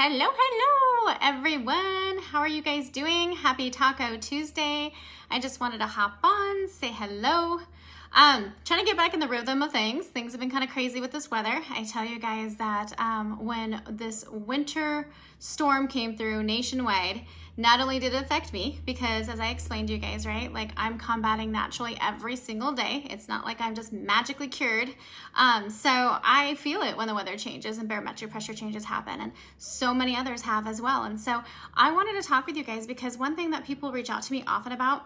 Hello, everyone. How are you guys doing? Happy Taco Tuesday. I just wanted to hop on, say hello. Trying to get back in the rhythm of things. Things have been kind of crazy with this weather. I tell you guys that when this winter storm came through nationwide, not only did it affect me, because as I explained to you guys, right, like I'm combating naturally every single day. It's not like I'm just magically cured. So I feel it when the weather changes and barometric pressure changes happen, and so many others have as well. And so I wanted to talk with you guys because one thing that people reach out to me often about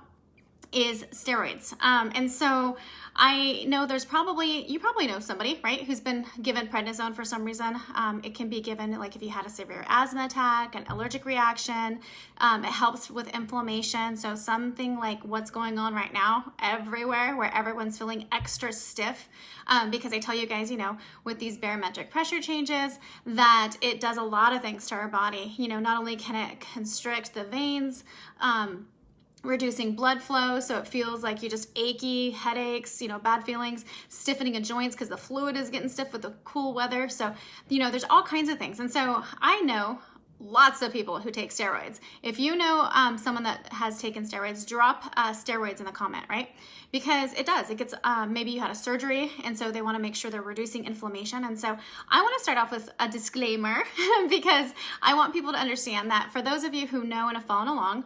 is steroids. And so I know you probably know somebody, right, who's been given prednisone for some reason. It can be given like if you had a severe asthma attack, an allergic reaction. It helps with inflammation. So something like what's going on right now everywhere, where everyone's feeling extra stiff, because I tell you guys, with these barometric pressure changes, that it does a lot of things to our body. Not only can it constrict the veins, reducing blood flow, so it feels like you just achy, headaches, bad feelings, stiffening of joints because the fluid is getting stiff with the cool weather. So, there's all kinds of things. And so I know lots of people who take steroids. If you know someone that has taken steroids, drop steroids in the comment, right? Because it gets, maybe you had a surgery, and so they want to make sure they're reducing inflammation. And so I want to start off with a disclaimer because I want people to understand that for those of you who know and have followed along,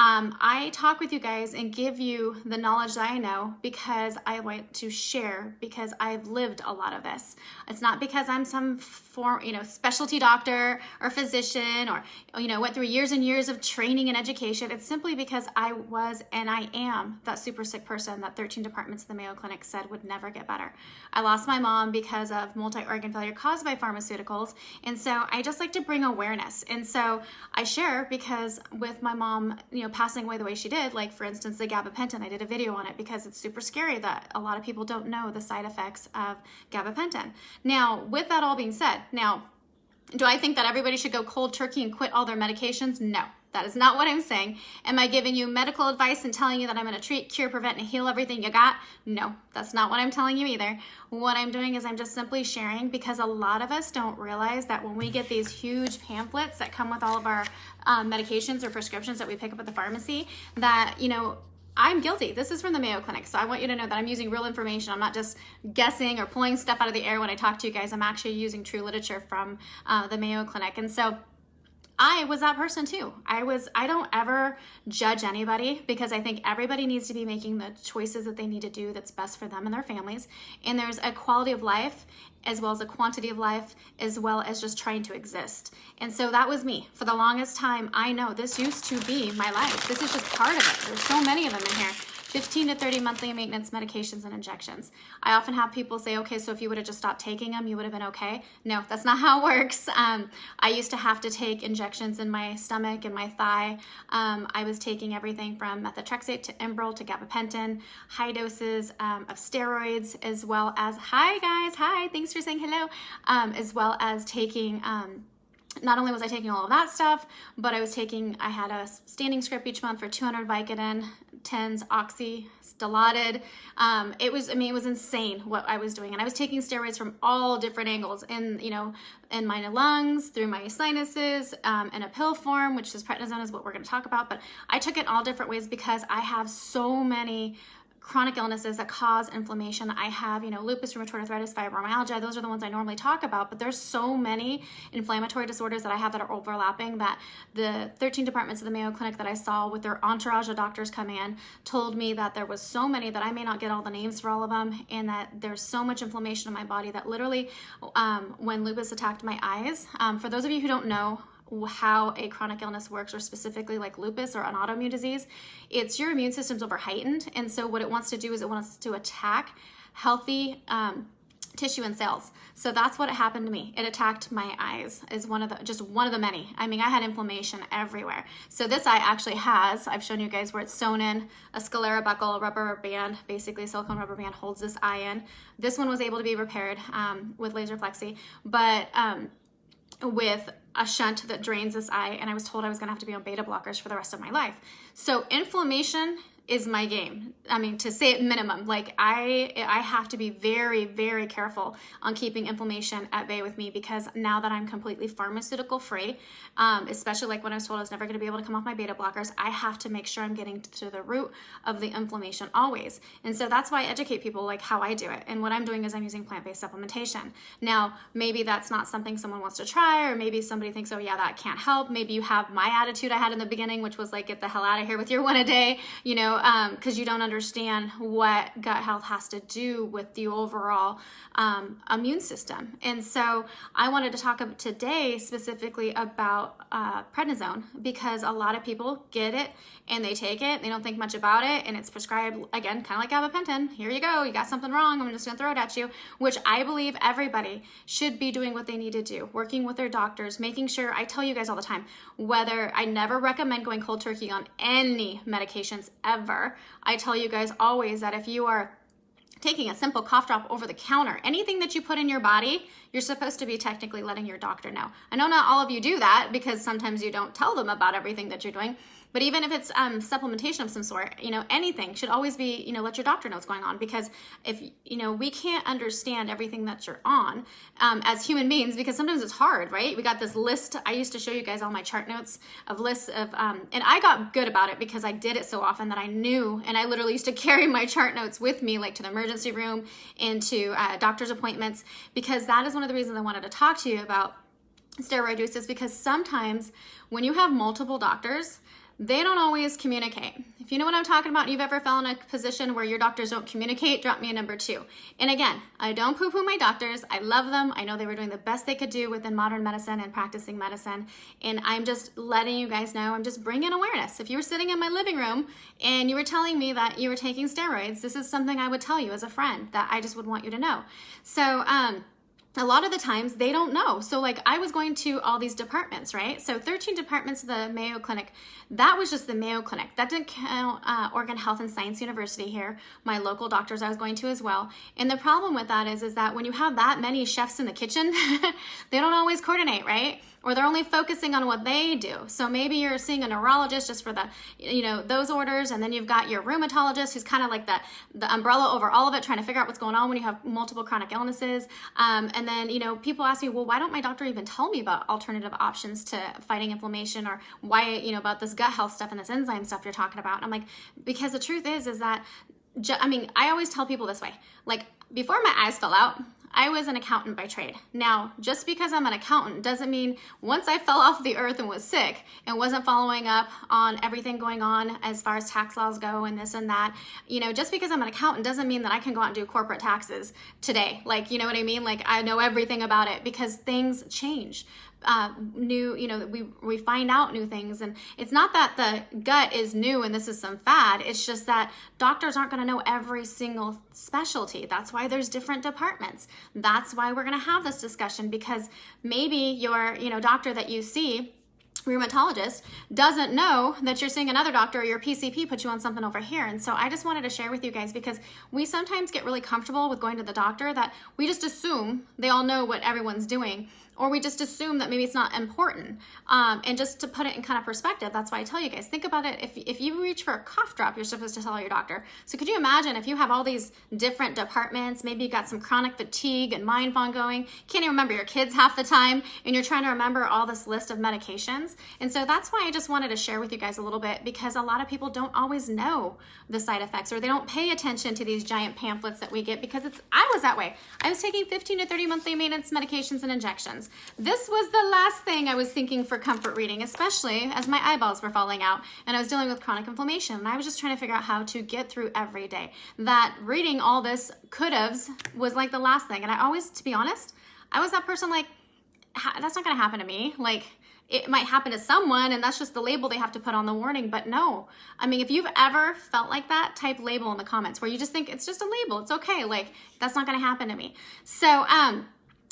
I talk with you guys and give you the knowledge that I know because I want to share, because I've lived a lot of this. It's not because I'm some specialty doctor or physician or, went through years and years of training and education. It's simply because I was and I am that super sick person that 13 departments of the Mayo Clinic said would never get better. I lost my mom because of multi-organ failure caused by pharmaceuticals. And so I just like to bring awareness. And so I share because with my mom, passing away the way she did, like for instance, the gabapentin, I did a video on it because it's super scary that a lot of people don't know the side effects of gabapentin. Now, with that all being said, do I think that everybody should go cold turkey and quit all their medications? No, that is not what I'm saying. Am I giving you medical advice and telling you that I'm going to treat, cure, prevent, and heal everything you got? No, that's not what I'm telling you either. What I'm doing is I'm just simply sharing, because a lot of us don't realize that when we get these huge pamphlets that come with all of our medications or prescriptions that we pick up at the pharmacy, that, I'm guilty. This is from the Mayo Clinic, so I want you to know that I'm using real information. I'm not just guessing or pulling stuff out of the air when I talk to you guys. I'm actually using true literature from the Mayo Clinic. And so I was that person too. I don't ever judge anybody, because I think everybody needs to be making the choices that they need to do that's best for them and their families. And there's a quality of life as well as a quantity of life, as well as just trying to exist. And so that was me. For the longest time, I know this used to be my life. This is just part of it. There's so many of them in here. 15 to 30 monthly maintenance medications and injections. I often have people say, okay, so if you would have just stopped taking them, you would have been okay. No, that's not how it works. I used to have to take injections in my stomach and my thigh. I was taking everything from methotrexate to Enbrel to gabapentin, high doses of steroids, as well as, hi guys, hi, thanks for saying hello, as well as taking, not only was I taking all of that stuff, but I had a standing script each month for 200 Vicodin, 10s, Oxy, Dilaudid. It was insane what I was doing. And I was taking steroids from all different angles in my lungs, through my sinuses, in a pill form, which is prednisone is what we're going to talk about. But I took it all different ways because I have so many chronic illnesses that cause inflammation. I have, lupus, rheumatoid arthritis, fibromyalgia. Those are the ones I normally talk about, but there's so many inflammatory disorders that I have that are overlapping, that the 13 departments of the Mayo Clinic that I saw with their entourage of doctors come in told me that there was so many that I may not get all the names for all of them, and that there's so much inflammation in my body that literally, when lupus attacked my eyes, for those of you who don't know how a chronic illness works, or specifically like lupus or an autoimmune disease, it's your immune system's over heightened. And so what it wants to do is it wants to attack healthy tissue and cells. So that's what happened to me. It attacked my eyes, is one of the many. I had inflammation everywhere. So this eye actually has, I've shown you guys where it's sewn in, a sclera buckle, a rubber band, basically a silicone rubber band holds this eye in. This one was able to be repaired with laser plexi, but with a shunt that drains this eye, and I was told I was going to have to be on beta blockers for the rest of my life. So inflammation is my game. I mean, to say it minimum, like I have to be very, very careful on keeping inflammation at bay with me, because now that I'm completely pharmaceutical free, especially like when I was told I was never going to be able to come off my beta blockers, I have to make sure I'm getting to the root of the inflammation always. And so that's why I educate people like how I do it. And what I'm doing is I'm using plant-based supplementation. Now, maybe that's not something someone wants to try, or maybe somebody thinks, oh yeah, that can't help. Maybe you have my attitude I had in the beginning, which was like, get the hell out of here with your one a day, you know, because you don't understand what gut health has to do with the overall immune system. And so I wanted to talk today specifically about prednisone, because a lot of people get it and they take it, they don't think much about it, and it's prescribed, again, kind of like gabapentin. Here you go, you got something wrong, I'm just gonna throw it at you, which I believe everybody should be doing what they need to do, working with their doctors, making sure, I tell you guys all the time, whether, I never recommend going cold turkey on any medications ever. I tell you guys always that if you are taking a simple cough drop over the counter, anything that you put in your body, you're supposed to be technically letting your doctor know. I know not all of you do that, because sometimes you don't tell them about everything that you're doing, but even if it's supplementation of some sort, you know, anything should always be, you know, let your doctor know what's going on, because if, you know, we can't understand everything that you're on as human beings, because sometimes it's hard, right? We got this list. I used to show you guys all my chart notes of lists of, and I got good about it because I did it so often that I knew, and I literally used to carry my chart notes with me, like to the emergency room and to doctor's appointments, because that is one of the reasons I wanted to talk to you about steroid use, is because sometimes when you have multiple doctors, they don't always communicate. If you know what I'm talking about, and you've ever felt in a position where your doctors don't communicate, drop me a number 2. And again, I don't poo-poo my doctors. I love them. I know they were doing the best they could do within modern medicine and practicing medicine. And I'm just letting you guys know, I'm just bringing awareness. If you were sitting in my living room and you were telling me that you were taking steroids, this is something I would tell you as a friend that I just would want you to know. So, a lot of the times they don't know. So like I was going to all these departments, right? So 13 departments of the Mayo Clinic. That was just the Mayo Clinic. That didn't count Oregon Health and Science University here, my local doctors I was going to as well. And the problem with that is that when you have that many chefs in the kitchen, they don't always coordinate, right? Or they're only focusing on what they do. So maybe you're seeing a neurologist just for the, you know, those orders, and then you've got your rheumatologist who's kind of like the umbrella over all of it, trying to figure out what's going on when you have multiple chronic illnesses. And then, you know, people ask me, well, why don't my doctor even tell me about alternative options to fighting inflammation, or why, you know, about this gut health stuff and this enzyme stuff you're talking about? And I'm like, because the truth is that, I mean, I always tell people this way, like before my eyes fell out, I was an accountant by trade. Now, just because I'm an accountant doesn't mean once I fell off the earth and was sick and wasn't following up on everything going on as far as tax laws go and this and that, you know, just because I'm an accountant doesn't mean that I can go out and do corporate taxes today. Like, you know what I mean? Like I know everything about it, because things change. New, you know, we find out new things, and it's not that the gut is new and this is some fad. It's just that doctors aren't going to know every single specialty. That's why there's different departments. That's why we're going to have this discussion, because maybe your, you know, doctor that you see, rheumatologist, doesn't know that you're seeing another doctor, or your PCP put you on something over here. And so I just wanted to share with you guys, because we sometimes get really comfortable with going to the doctor that we just assume they all know what everyone's doing, or we just assume that maybe it's not important. And just to put it in kind of perspective, that's why I tell you guys, think about it. If you reach for a cough drop, you're supposed to tell your doctor. So could you imagine if you have all these different departments, maybe you got some chronic fatigue and mind fog going, can't even remember your kids half the time, and you're trying to remember all this list of medications. And so that's why I just wanted to share with you guys a little bit, because a lot of people don't always know the side effects, or they don't pay attention to these giant pamphlets that we get, because I was that way. I was taking 15 to 30 monthly maintenance medications and injections. This was the last thing I was thinking for comfort reading, especially as my eyeballs were falling out and I was dealing with chronic inflammation, and I was just trying to figure out how to get through every day. That reading all this could-haves was like the last thing. And I always, to be honest, I was that person like, that's not going to happen to me. Like, it might happen to someone, and that's just the label they have to put on the warning. But no, I mean, if you've ever felt like that, type label in the comments, where you just think it's just a label, it's okay. Like, that's not going to happen to me. So,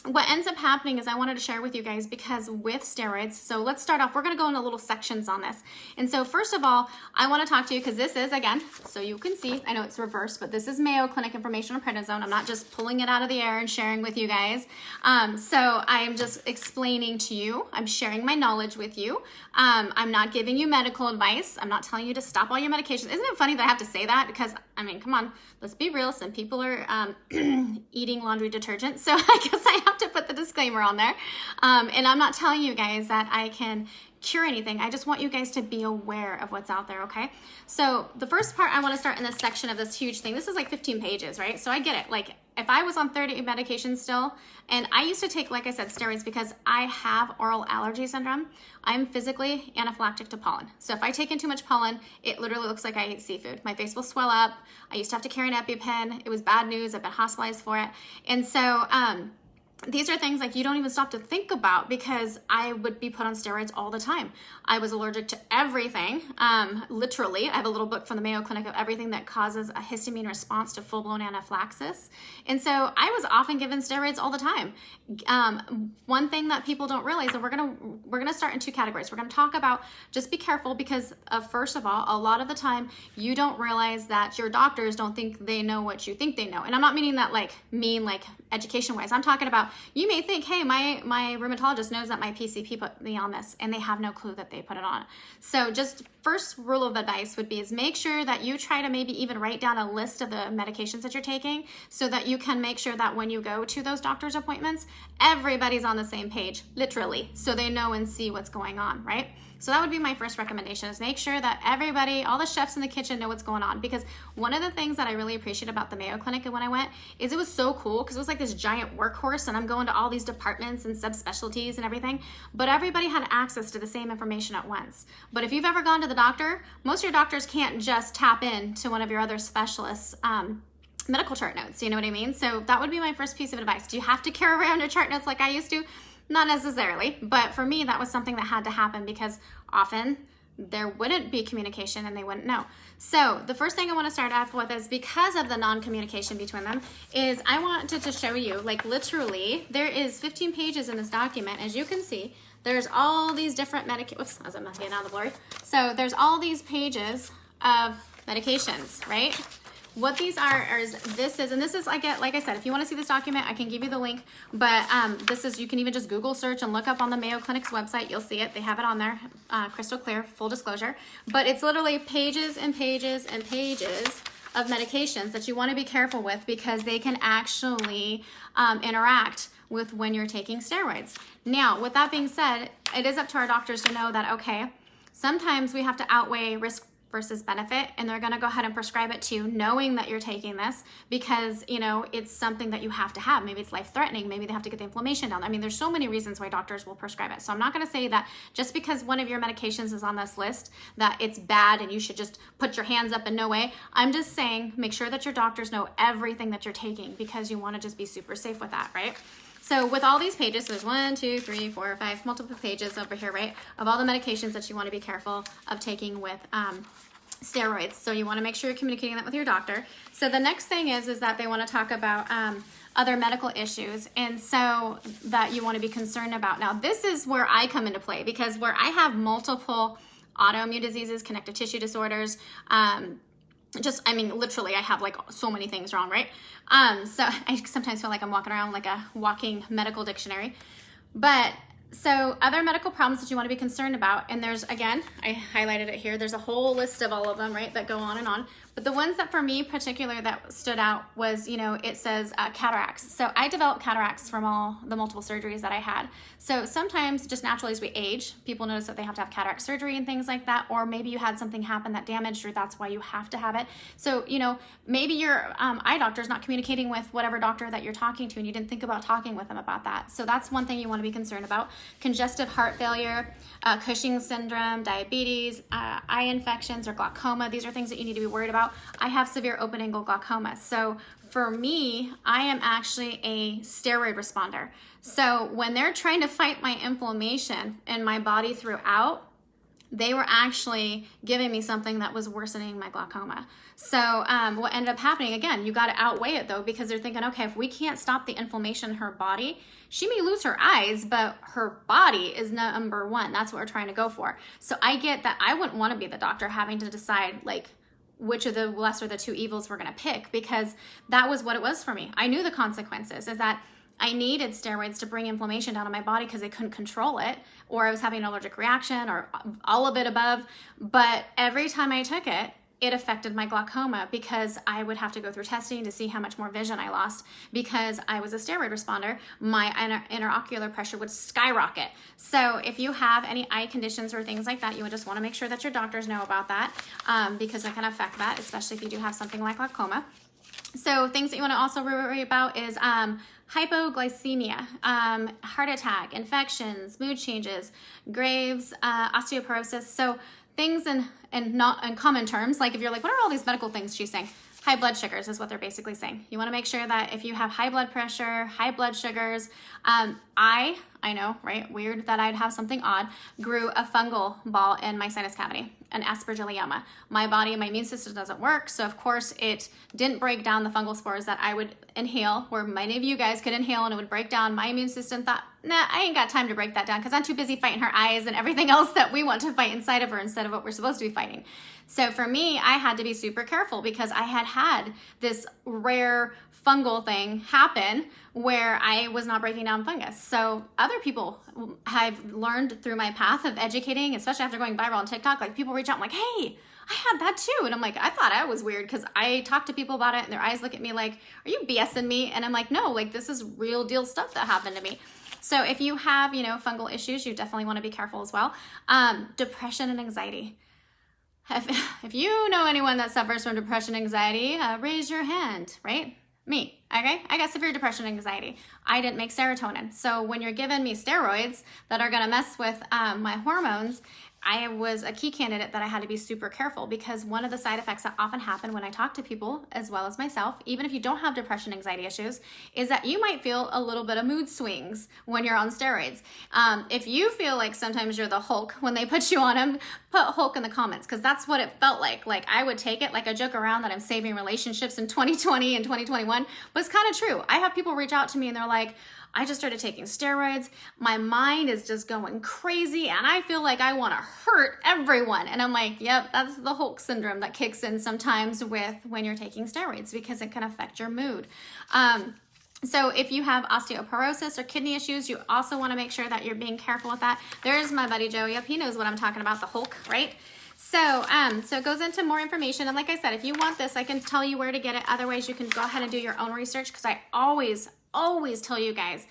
what ends up happening is I wanted to share with you guys, because with steroids, so let's start off, we're going to go into little sections on this. And so first of all, I want to talk to you because this is, again, so you can see, I know it's reversed, but this is Mayo Clinic information on prednisone. I'm not just pulling it out of the air and sharing with you guys. So I'm just explaining to you, I'm sharing my knowledge with you. I'm not giving you medical advice. I'm not telling you to stop all your medications. Isn't it funny that I have to say that? Because, I mean, come on, let's be real. Some people are eating laundry detergent. So I guess I have to put the disclaimer on there. And I'm not telling you guys that I can cure anything. I just want you guys to be aware of what's out there, okay? So the first part, I want to start in this section of this huge thing. This is like 15 pages, right? So I get it. Like, if I was on 30 medications still, and I used to take, like I said, steroids because I have oral allergy syndrome. I'm physically anaphylactic to pollen. So if I take in too much pollen, it literally looks like I ate seafood. My face will swell up. I used to have to carry an EpiPen. It was bad news. I've been hospitalized for it. And so, these are things like you don't even stop to think about, because I would be put on steroids all the time. I was allergic to everything. Literally, I have a little book from the Mayo Clinic of everything that causes a histamine response to full-blown anaphylaxis. And so I was often given steroids all the time. One thing that people don't realize, and we're gonna start in two categories. We're gonna talk about, just be careful, because first of all, a lot of the time you don't realize that your doctors don't think they know what you think they know. And I'm not meaning that like education-wise. I'm talking about, you may think, hey, my rheumatologist knows that my PCP put me on this, and they have no clue that they put it on. So just first rule of advice would be is make sure that you try to maybe even write down a list of the medications that you're taking, so that you can make sure that when you go to those doctor's appointments, everybody's on the same page, literally, so they know and see what's going on, right? So that would be my first recommendation, is make sure that everybody, all the chefs in the kitchen, know what's going on. Because one of the things that I really appreciate about the Mayo Clinic when I went is it was so cool, because it was like this giant workhorse, and I'm going to all these departments and subspecialties and everything, but everybody had access to the same information at once. But if you've ever gone to the doctor, most of your doctors can't just tap in to one of your other specialists' medical chart notes, you know what I mean? So that would be my first piece of advice. Do you have to carry around your chart notes like I used to? Not necessarily, but for me, that was something that had to happen, because often there wouldn't be communication and they wouldn't know. So the first thing I want to start off with is, because of the non-communication between them, is I wanted to show you, like literally, there is 15 pages in this document. As you can see, there's all these different medications. As I'm not getting out of the blurry. So there's all these pages of medications, right? What these are is, and this is, like I said, if you want to see this document, I can give you the link, but this is, you can even just Google search and look up on the Mayo Clinic's website, you'll see it, they have it on there, crystal clear, full disclosure, but it's literally pages and pages and pages of medications that you want to be careful with, because they can actually interact with when you're taking steroids. Now, with that being said, it is up to our doctors to know that, okay, sometimes we have to outweigh risk versus benefit, and they're going to go ahead and prescribe it to you knowing that you're taking this, because you know it's something that you have to have. Maybe it's life-threatening, maybe they have to get the inflammation down. I mean, there's so many reasons why doctors will prescribe it. So I'm not going to say that just because one of your medications is on this list that it's bad and you should just put your hands up and no way. I'm just saying, make sure that your doctors know everything that you're taking, because you want to just be super safe with that, right? So with all these pages, there's 1, 2, 3, 4, 5, multiple pages over here, right, of all the medications that you want to be careful of taking with steroids. So you want to make sure you're communicating that with your doctor. So the next thing is that they want to talk about other medical issues, and so that you want to be concerned about. Now, this is where I come into play, because where I have multiple autoimmune diseases, connective tissue disorders, I mean, literally, I have like so many things wrong, right? So I sometimes feel like I'm walking around like a walking medical dictionary. But so other medical problems that you want to be concerned about, and there's, again, I highlighted it here, there's a whole list of all of them, right, that go on and on. But the ones that for me particular that stood out was, you know, it says cataracts. So I developed cataracts from all the multiple surgeries that I had. So sometimes just naturally as we age, people notice that they have to have cataract surgery and things like that, or maybe you had something happen that damaged, or that's why you have to have it. So, you know, maybe your eye doctor is not communicating with whatever doctor that you're talking to, and you didn't think about talking with them about that. So that's one thing you want to be concerned about. Congestive heart failure, Cushing's syndrome, diabetes, eye infections, or glaucoma. These are things that you need to be worried about. I have severe open angle glaucoma. So for me, I am actually a steroid responder. So when they're trying to fight my inflammation in my body throughout, they were actually giving me something that was worsening my glaucoma. So what ended up happening, again, you got to outweigh it though, because they're thinking, okay, if we can't stop the inflammation in her body, she may lose her eyes, but her body is number one. That's what we're trying to go for. So I get that I wouldn't want to be the doctor having to decide like which of the lesser of the two evils we're going to pick, because that was what it was for me. I knew the consequences is that I needed steroids to bring inflammation down in my body because they couldn't control it, or I was having an allergic reaction, or all of it above. But every time I took it, it affected my glaucoma, because I would have to go through testing to see how much more vision I lost. Because I was a steroid responder, my interocular pressure would skyrocket. So if you have any eye conditions or things like that, you would just want to make sure that your doctors know about that, because it can affect that, especially if you do have something like glaucoma. So things that you want to also worry about is hypoglycemia, heart attack, infections, mood changes, Graves, osteoporosis. So things in not in common terms, like if you're like, what are all these medical things she's saying? High blood sugars is what they're basically saying. You want to make sure that if you have high blood pressure, high blood sugars, I know, right? Weird that I'd have something odd, grew a fungal ball in my sinus cavity, an aspergilloма. My body, my immune system doesn't work. So of course it didn't break down the fungal spores that I would inhale, where many of you guys could inhale and it would break down. My immune system thought, nah, I ain't got time to break that down because I'm too busy fighting her eyes and everything else that we want to fight inside of her instead of what we're supposed to be fighting. So for me, I had to be super careful because I had this rare fungal thing happen where I was not breaking down fungus. So other people have learned through my path of educating, especially after going viral on TikTok, like people reach out and like, hey, I had that too. And I'm like, I thought I was weird because I talk to people about it and their eyes look at me like, are you BSing me? And I'm like, no, like this is real deal stuff that happened to me. So if you have, fungal issues, you definitely want to be careful as well. Depression and anxiety. If you know anyone that suffers from depression and anxiety, raise your hand, right? Me, okay? I got severe depression and anxiety. I didn't make serotonin. So when you're giving me steroids that are gonna mess with my hormones, I was a key candidate that I had to be super careful, because one of the side effects that often happen when I talk to people, as well as myself, even if you don't have depression, anxiety issues, is that you might feel a little bit of mood swings when you're on steroids. If you feel like sometimes you're the Hulk when they put you on them, put Hulk in the comments, because that's what it felt like. Like I would take it, like I joke around that I'm saving relationships in 2020 and 2021, but it's kind of true. I have people reach out to me and they're like, I just started taking steroids. My mind is just going crazy and I feel like I want to hurt everyone. And I'm like, yep, that's the Hulk syndrome that kicks in sometimes with when you're taking steroids, because it can affect your mood. So if you have osteoporosis or kidney issues, you also want to make sure that you're being careful with that. There's my buddy Joe. Yep, he knows what I'm talking about, the Hulk, right? So it goes into more information. And like I said, if you want this, I can tell you where to get it. Otherwise, you can go ahead and do your own research, because I always tell you guys,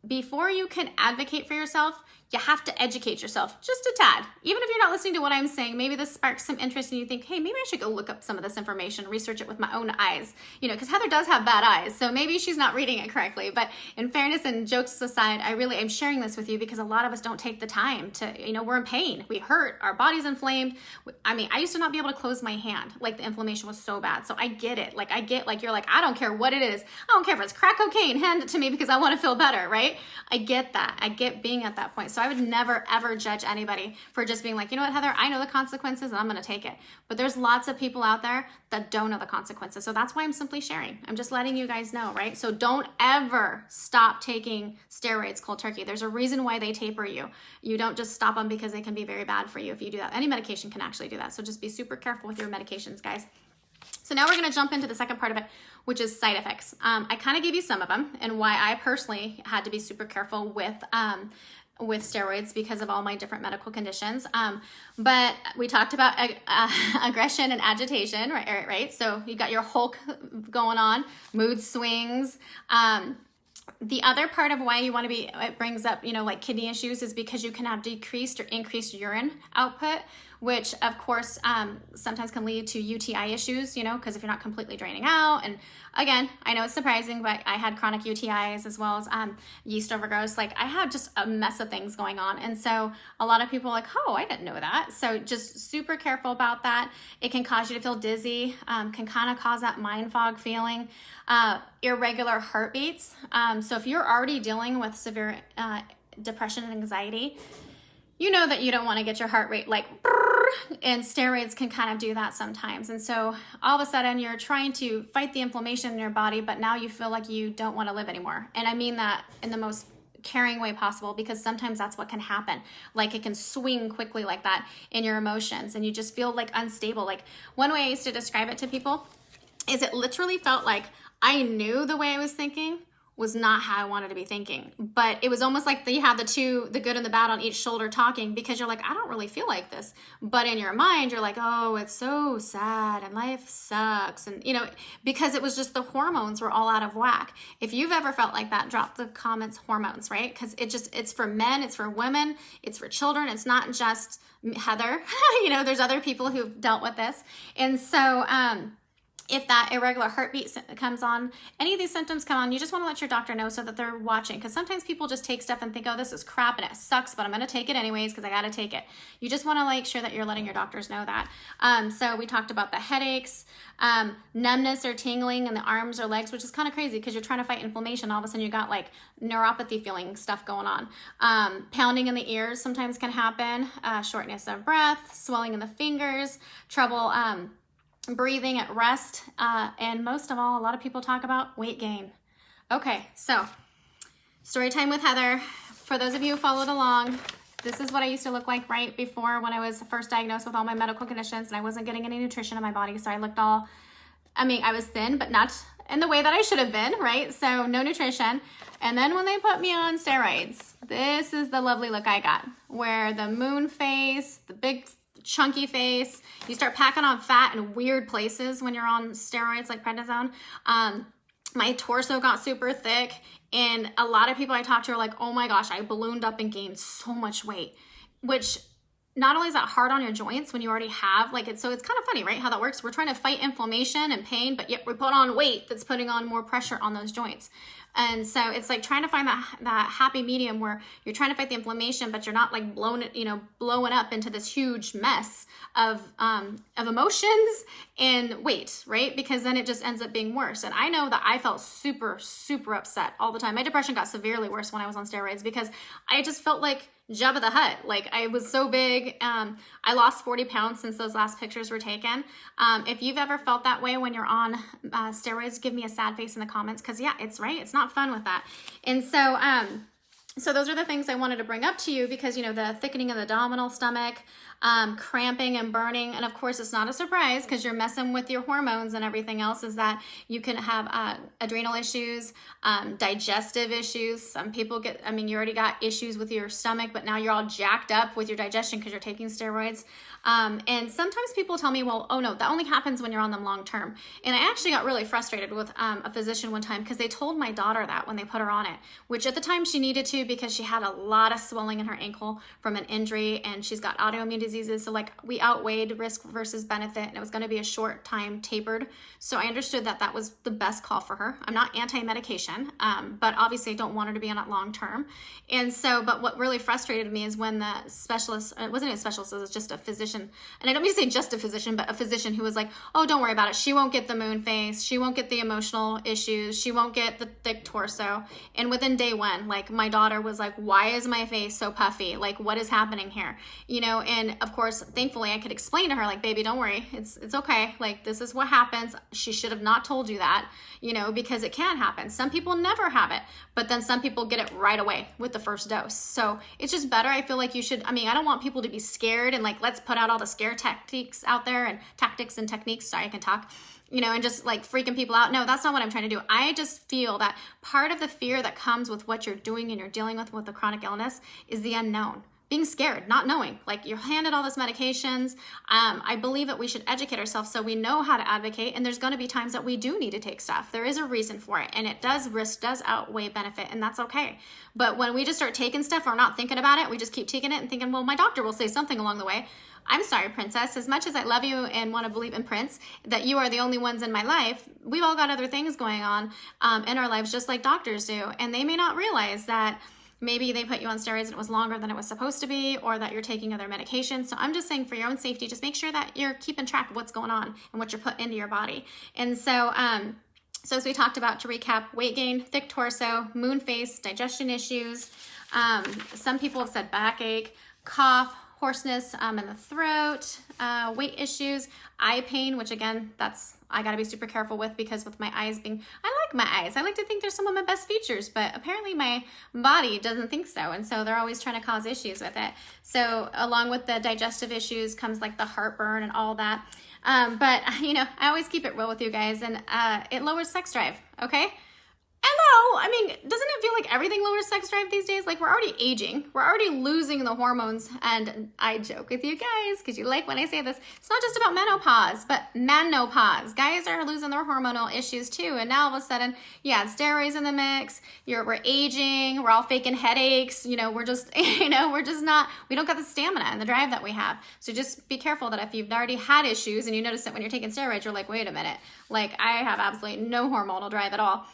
before you can advocate for yourself, you have to educate yourself just a tad. Even if you're not listening to what I'm saying, maybe this sparks some interest and you think, hey, maybe I should go look up some of this information, research it with my own eyes, because Heather does have bad eyes, so maybe she's not reading it correctly. But in fairness and jokes aside, I really am sharing this with you because a lot of us don't take the time to, we're in pain, we hurt, our body's inflamed. I mean, I used to not be able to close my hand, like the inflammation was so bad. So I get it. Like I get, like you're like, I don't care what it is. I don't care if it's crack cocaine, hand it to me because I want to feel better, right? I get that. I get being at that point. So I would never ever judge anybody for just being like, you know what, Heather, I know the consequences and I'm going to take it. But there's lots of people out there that don't know the consequences. So that's why I'm simply sharing. I'm just letting you guys know, right? So don't ever stop taking steroids cold turkey. There's a reason why they taper you. You don't just stop them because they can be very bad for you if you do that. Any medication can actually do that. So just be super careful with your medications, guys. So now we're going to jump into the second part of it, which is side effects. I kind of gave you some of them and why I personally had to be super careful with steroids because of all my different medical conditions. But we talked about aggression and agitation, right? So you got your Hulk going on, mood swings. The other part of why you want to be, it brings up, like kidney issues, is because you can have decreased or increased urine output, which of course sometimes can lead to UTI issues, because if you're not completely draining out. And again, I know it's surprising, but I had chronic UTIs as well as yeast overgrowth. Like I had just a mess of things going on. And so a lot of people are like, oh, I didn't know that. So just super careful about that. It can cause you to feel dizzy, can kind of cause that mind fog feeling, irregular heartbeats. So if you're already dealing with severe depression and anxiety, you know that you don't want to get your heart rate like, and steroids can kind of do that sometimes. And so all of a sudden you're trying to fight the inflammation in your body, but now you feel like you don't want to live anymore. And I mean that in the most caring way possible, because sometimes that's what can happen. Like, it can swing quickly like that in your emotions, and you just feel like unstable. Like, one way I used to describe it to people is it literally felt like I knew the way I was thinking was not how I wanted to be thinking. But it was almost like you have the good and the bad on each shoulder talking, because you're like, I don't really feel like this. But in your mind, you're like, oh, it's so sad and life sucks. And, because it was just the hormones were all out of whack. If you've ever felt like that, drop the comments, hormones, right? Because it's for men, it's for women, it's for children. It's not just Heather. There's other people who've dealt with this. And so, if that irregular heartbeat comes on, any of these symptoms come on, you just want to let your doctor know so that they're watching. Because sometimes people just take stuff and think, oh, this is crap and it sucks, but I'm going to take it anyways because I got to take it. You just want to make sure that you're letting your doctors know that. So we talked about the headaches, numbness or tingling in the arms or legs, which is kind of crazy because you're trying to fight inflammation. All of a sudden you got like neuropathy feeling stuff going on. Pounding in the ears sometimes can happen. Shortness of breath, swelling in the fingers, trouble breathing at rest, and most of all, a lot of people talk about weight gain. Okay, so story time with Heather. For those of you who followed along, this is what I used to look like right before, when I was first diagnosed with all my medical conditions and I wasn't getting any nutrition in my body. So I looked I was thin, but not in the way that I should have been, right? So no nutrition. And then when they put me on steroids, this is the lovely look I got, where the moon face, the big chunky face, you start packing on fat in weird places when you're on steroids like prednisone. My torso got super thick, and a lot of people I talked to are like, oh my gosh, I ballooned up and gained so much weight, which not only is that hard on your joints when you already have so it's kind of funny, right? How that works. We're trying to fight inflammation and pain, but yet we put on weight that's putting on more pressure on those joints. And so it's like trying to find that happy medium where you're trying to fight the inflammation, but you're not like blowing up into this huge mess of emotions and weight, right? Because then it just ends up being worse. And I know that I felt super, super upset all the time. My depression got severely worse when I was on steroids because I just felt like Jabba the Hutt. Like, I was so big. I lost 40 pounds since those last pictures were taken. If you've ever felt that way when you're on steroids, give me a sad face in the comments, because yeah, it's right. It's not fun with that. And so those are the things I wanted to bring up to you, because, the thickening of the abdominal stomach, cramping and burning. And of course, it's not a surprise because you're messing with your hormones and everything else, is that you can have adrenal issues, digestive issues. Some people you already got issues with your stomach, but now you're all jacked up with your digestion because you're taking steroids. And sometimes people tell me, well, oh no, that only happens when you're on them long term. And I actually got really frustrated with a physician one time because they told my daughter that when they put her on it, which at the time she needed to, because she had a lot of swelling in her ankle from an injury, and she's got autoimmune diseases. So we outweighed risk versus benefit, and it was going to be a short time tapered. So I understood that that was the best call for her. I'm not anti-medication, but obviously I don't want her to be on it long term. And so, but what really frustrated me is when the specialist, it wasn't a specialist, it was just a physician. And I don't mean to say just a physician, but a physician who was like, oh, don't worry about it. She won't get the moon face. She won't get the emotional issues. She won't get the thick torso. And within day one, my daughter was like, why is my face so puffy? Like, what is happening here? And of course, thankfully I could explain to her, like, baby, don't worry. It's okay. Like, this is what happens. She should have not told you that, because it can happen. Some people never have it, but then some people get it right away with the first dose. So it's just better. I feel like you should, I don't want people to be scared and let's put out all the scare tactics out there, and tactics and techniques. Sorry, I can talk, and just freaking people out. No, that's not what I'm trying to do. I just feel that part of the fear that comes with what you're doing and you're dealing with the chronic illness is the unknown. Being scared, not knowing, you're handed all these medications. I believe that we should educate ourselves so we know how to advocate. And there's going to be times that we do need to take stuff. There is a reason for it. And risk does outweigh benefit. And that's okay. But when we just start taking stuff, or not thinking about it, we just keep taking it and thinking, well, my doctor will say something along the way. I'm sorry, princess. As much as I love you and want to believe in Prince, that you are the only ones in my life, we've all got other things going on in our lives, just like doctors do. And they may not realize that maybe they put you on steroids and it was longer than it was supposed to be, or that you're taking other medications. So I'm just saying, for your own safety, just make sure that you're keeping track of what's going on and what you're putting into your body. And so, so as we talked about, to recap, weight gain, thick torso, moon face, digestion issues, Some people have said backache, cough, hoarseness in the throat, weight issues, eye pain, which again, I gotta be super careful with because with my eyes I like my eyes. I like to think they're some of my best features, but apparently my body doesn't think so. And so they're always trying to cause issues with it. So along with the digestive issues comes like the heartburn and all that. But I always keep it real with you guys, and it lowers sex drive, okay? Hello, I mean, doesn't it feel like everything lowers sex drive these days? Like we're already aging, we're already losing the hormones, and I joke with you guys because you like when I say this. It's not just about menopause, but menopause. Guys are losing their hormonal issues too, and now all of a sudden, you add steroids in the mix. We're aging. We're all faking headaches. We're just, we don't got the stamina and the drive that we have. So just be careful that if you've already had issues and you notice that when you're taking steroids, you're like, wait a minute, like I have absolutely no hormonal drive at all.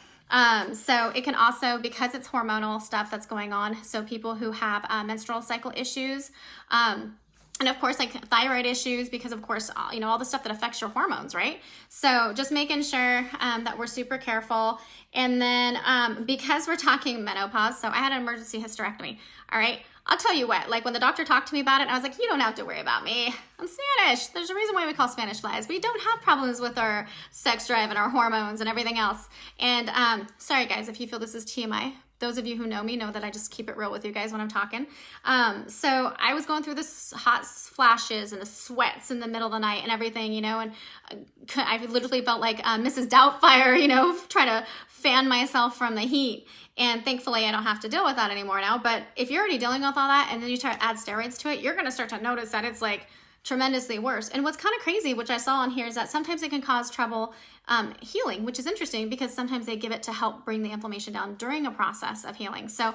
So it can also, because it's hormonal stuff that's going on, so people who have menstrual cycle issues, and of course, like thyroid issues, because of course, all the stuff that affects your hormones, right? So just making sure that we're super careful. And then because we're talking menopause, so I had an emergency hysterectomy, all right? I'll tell you what, like when the doctor talked to me about it, I was like, you don't have to worry about me. I'm Spanish. There's a reason why we call Spanish flies. We don't have problems with our sex drive and our hormones and everything else. And sorry guys, if you feel this is TMI. Those of you who know me know that I just keep it real with you guys when I'm talking. So I was going through this hot flashes and the sweats in the middle of the night and everything, and I literally felt like Mrs. Doubtfire, trying to fan myself from the heat. And thankfully, I don't have to deal with that anymore now. But if you're already dealing with all that and then you try to add steroids to it, you're going to start to notice that it's like tremendously worse. And what's kind of crazy, which I saw on here, is that sometimes it can cause trouble healing, which is interesting because sometimes they give it to help bring the inflammation down during a process of healing. So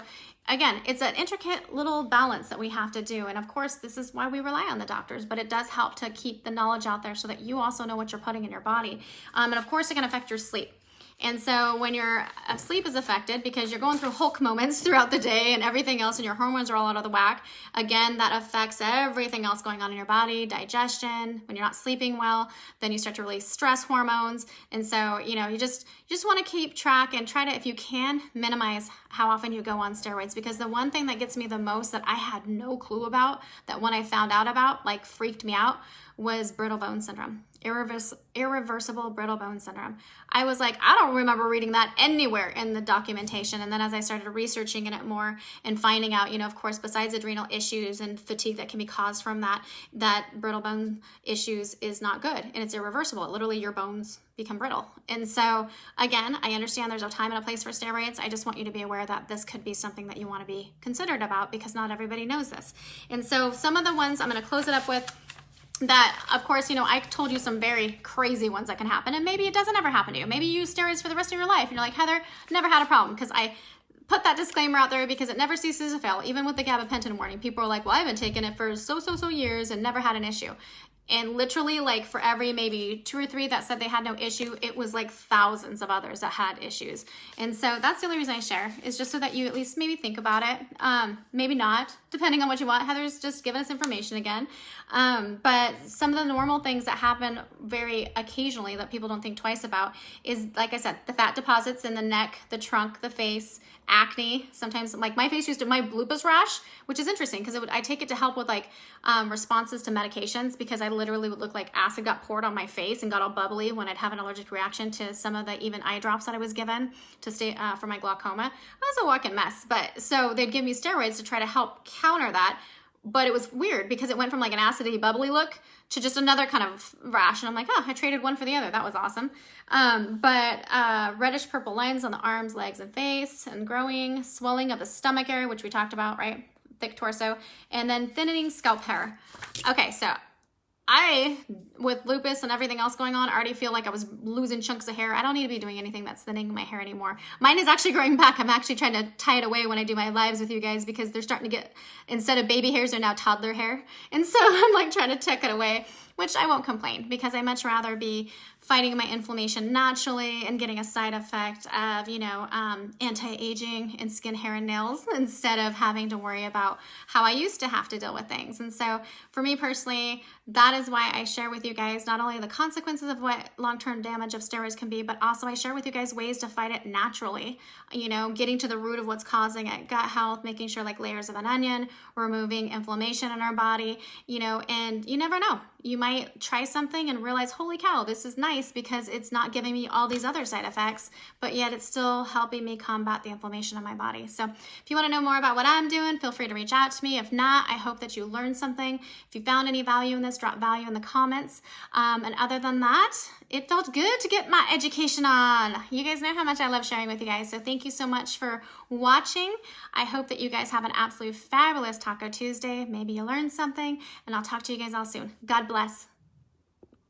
again, it's an intricate little balance that we have to do. And of course, this is why we rely on the doctors, but it does help to keep the knowledge out there so that you also know what you're putting in your body. And of course, it can affect your sleep. And so when your sleep is affected, because you're going through Hulk moments throughout the day and everything else, and your hormones are all out of the whack, again, that affects everything else going on in your body, digestion. When you're not sleeping well, then you start to release stress hormones. And so, you just want to keep track and try to, if you can, minimize how often you go on steroids. Because the one thing that gets me the most that I had no clue about, that when I found out about, like freaked me out, was brittle bone syndrome. Irreversible brittle bone syndrome. I was like, I don't remember reading that anywhere in the documentation. And then as I started researching it more and finding out, of course, besides adrenal issues and fatigue that can be caused from that brittle bone issues is not good. And it's irreversible. Literally, your bones become brittle. And so, again, I understand there's a time and a place for steroids. I just want you to be aware that this could be something that you want to be considered about because not everybody knows this. And so some of the ones I'm going to close it up with, that, of course, I told you some very crazy ones that can happen, and maybe it doesn't ever happen to you. Maybe you use steroids for the rest of your life, and you're like, Heather, never had a problem, because I put that disclaimer out there because it never ceases to fail. Even with the gabapentin warning, people are like, well, I've been taking it for so years and never had an issue. And literally, like, for every maybe 2 or 3 that said they had no issue, it was like thousands of others that had issues. And so that's the only reason I share, is just so that you at least maybe think about it. Maybe not, depending on what you want. Heather's just giving us information again. But some of the normal things that happen very occasionally that people don't think twice about is, like I said, the fat deposits in the neck, the trunk, the face, acne. Sometimes, like my face used to, my lupus rash, which is interesting because I take it to help with like responses to medications, because I literally would look like acid got poured on my face and got all bubbly when I'd have an allergic reaction to some of the even eye drops that I was given to stay for my glaucoma. I was a walking mess, but so they'd give me steroids to try to help counter that. But it was weird because it went from like an acidy, bubbly look to just another kind of rash. And I'm like, oh, I traded one for the other. That was awesome. But reddish purple lines on the arms, legs, and face, and growing, swelling of the stomach area, which we talked about, right? Thick torso, and then thinning scalp hair. Okay, so I, with lupus and everything else going on, already feel like I was losing chunks of hair. I don't need to be doing anything that's thinning my hair anymore. Mine is actually growing back. I'm actually trying to tie it away when I do my lives with you guys, because they're starting to get, instead of baby hairs, they're now toddler hair. And so I'm like trying to tuck it away, which I won't complain, because I much rather be fighting my inflammation naturally and getting a side effect of, anti-aging and skin, hair, and nails instead of having to worry about how I used to have to deal with things. And so for me personally, that is why I share with you guys not only the consequences of what long-term damage of steroids can be, but also I share with you guys ways to fight it naturally, getting to the root of what's causing it, gut health, making sure like layers of an onion, removing inflammation in our body, and you never know. You might try something and realize, holy cow, this is nice because it's not giving me all these other side effects, but yet it's still helping me combat the inflammation in my body. So if you want to know more about what I'm doing, feel free to reach out to me. If not, I hope that you learned something. If you found any value in this, drop value in the comments. And other than that, it felt good to get my education on. You guys know how much I love sharing with you guys. So thank you so much for watching. I hope that you guys have an absolute fabulous Taco Tuesday. Maybe you learned something, and I'll talk to you guys all soon. God bless.